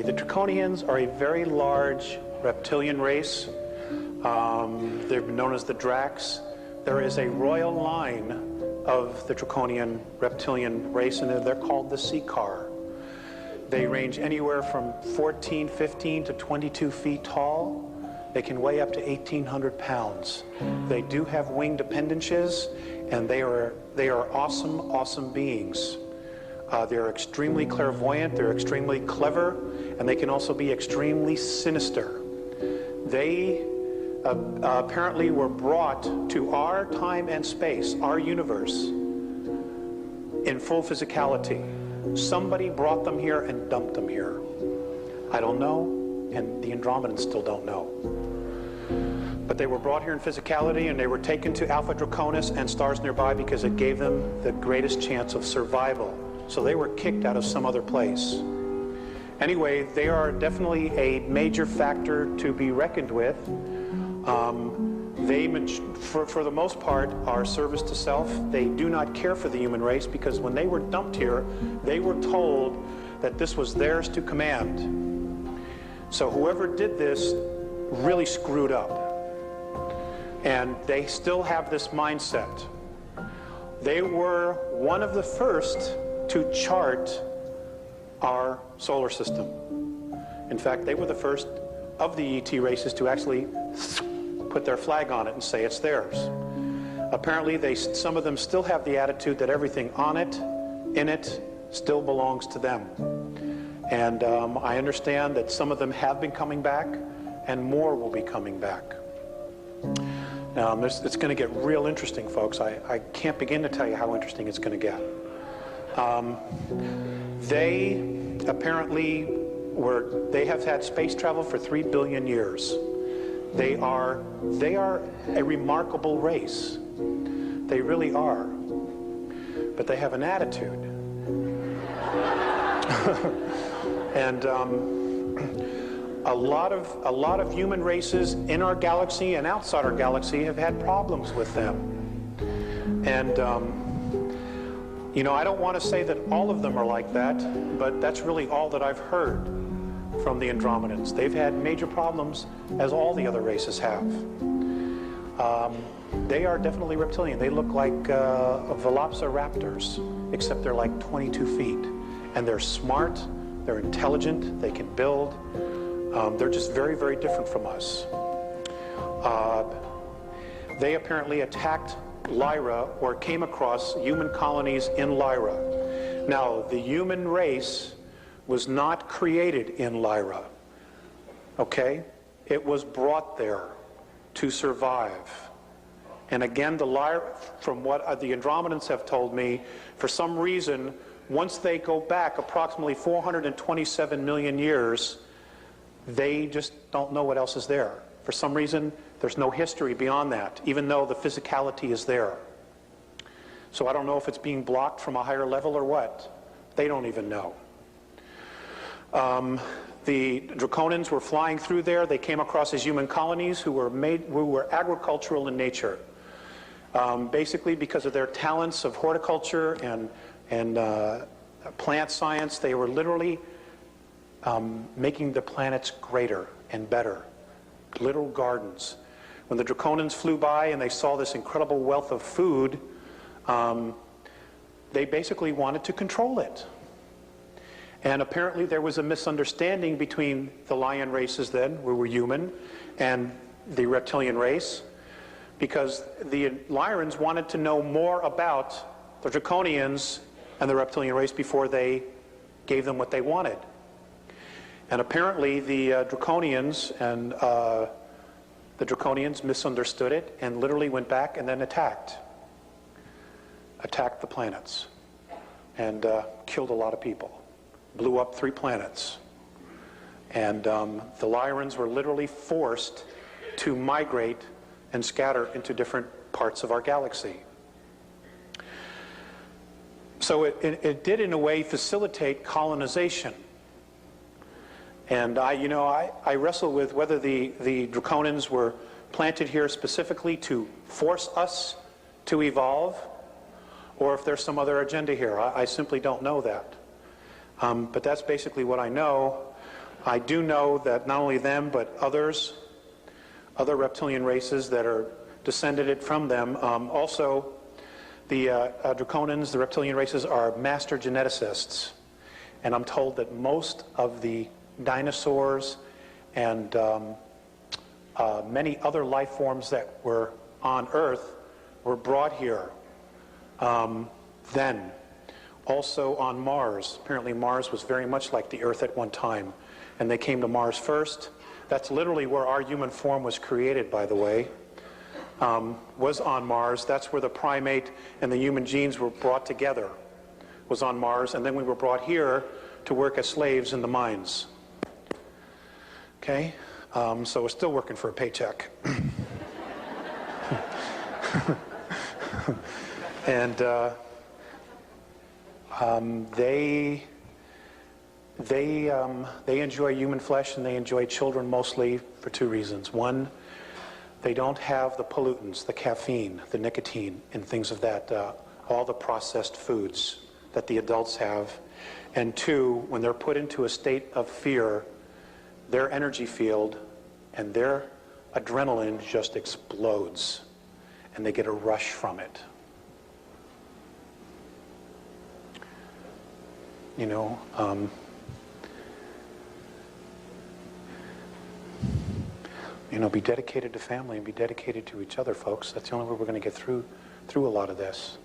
the Draconians are a very large reptilian race. They're known as the Dracs. There is a royal line of the Draconian reptilian race, and they're called the Seekar. They range anywhere from 14, 15 to 22 feet tall. They can weigh up to 1,800 pounds. They do have winged appendages, and they are awesome, awesome beings. They're extremely clairvoyant, they're extremely clever, and they can also be extremely sinister. They apparently were brought to our time and space, our universe, in full physicality. Somebody brought them here and dumped them here. I don't know, and the Andromedans still don't know. But they were brought here in physicality, and they were taken to Alpha Draconis and stars nearby because it gave them the greatest chance of survival. So they were kicked out of some other place. Anyway, they are definitely a major factor to be reckoned with. They, for the most part, are service to self. They do not care for the human race because when they were dumped here, they were told that this was theirs to command. So whoever did this really screwed up. And they still have this mindset. They were one of the first to chart our solar system. In fact, they were the first of the ET races to actually put their flag on it and say it's theirs. Apparently, some of them still have the attitude that everything on it, in it, still belongs to them. And I understand that some of them have been coming back, and more will be coming back. It's going to get real interesting, folks. I can't begin to tell you how interesting it's going to get. They apparently they have had space travel for 3 billion years. They are a remarkable race. They really are. But they have an attitude. And a lot of human races in our galaxy and outside our galaxy have had problems with them. And you know, I don't want to say that all of them are like that, but that's really all that I've heard from the Andromedans. They've had major problems, as all the other races have. They are definitely reptilian. They look like velociraptors, except they're like 22 feet. And they're smart, they're intelligent, they can build. They're just very, very different from us. They apparently attacked Lyra, or came across human colonies in Lyra. Now, the human race was not created in Lyra, okay? It was brought there to survive. And again, from what the Andromedans have told me, for some reason, once they go back approximately 427 million years, they just don't know what else is there. For some reason, there's no history beyond that, even though the physicality is there. So I don't know if it's being blocked from a higher level or what. They don't even know. The Draconians were flying through there. They came across these human colonies who were agricultural in nature. Basically, because of their talents of horticulture and plant science, they were literally making the planets greater and better. Little gardens. When the Draconians flew by and they saw this incredible wealth of food, they basically wanted to control it. And apparently there was a misunderstanding between the lion races then, who were human, and the reptilian race, because the Lyrians wanted to know more about the Draconians and the reptilian race before they gave them what they wanted. And apparently the Draconians misunderstood it and literally went back and then attacked the planets and killed a lot of people, blew up 3 planets. And the Lyrians were literally forced to migrate and scatter into different parts of our galaxy. So it did in a way facilitate colonization. And I wrestle with whether the Draconians were planted here specifically to force us to evolve, or if there's some other agenda here. I simply don't know that. But that's basically what I know. I do know that not only them, but other reptilian races that are descended from them, also the Draconians, the reptilian races, are master geneticists. And I'm told that most of the dinosaurs and many other life forms that were on Earth were brought here then. Also on Mars. Apparently Mars was very much like the Earth at one time. And they came to Mars first. That's literally where our human form was created, by the way. Was on Mars. That's where the primate and the human genes were brought together. Was on Mars. And then we were brought here to work as slaves in the mines. Okay? So we're still working for a paycheck. And they enjoy human flesh, and they enjoy children mostly for two reasons. One, they don't have the pollutants, the caffeine, the nicotine, and things of that, all the processed foods that the adults have. And two, when they're put into a state of fear, their energy field and their adrenaline just explodes, and they get a rush from it. You know, be dedicated to family and be dedicated to each other, folks. That's the only way we're going to get through a lot of this.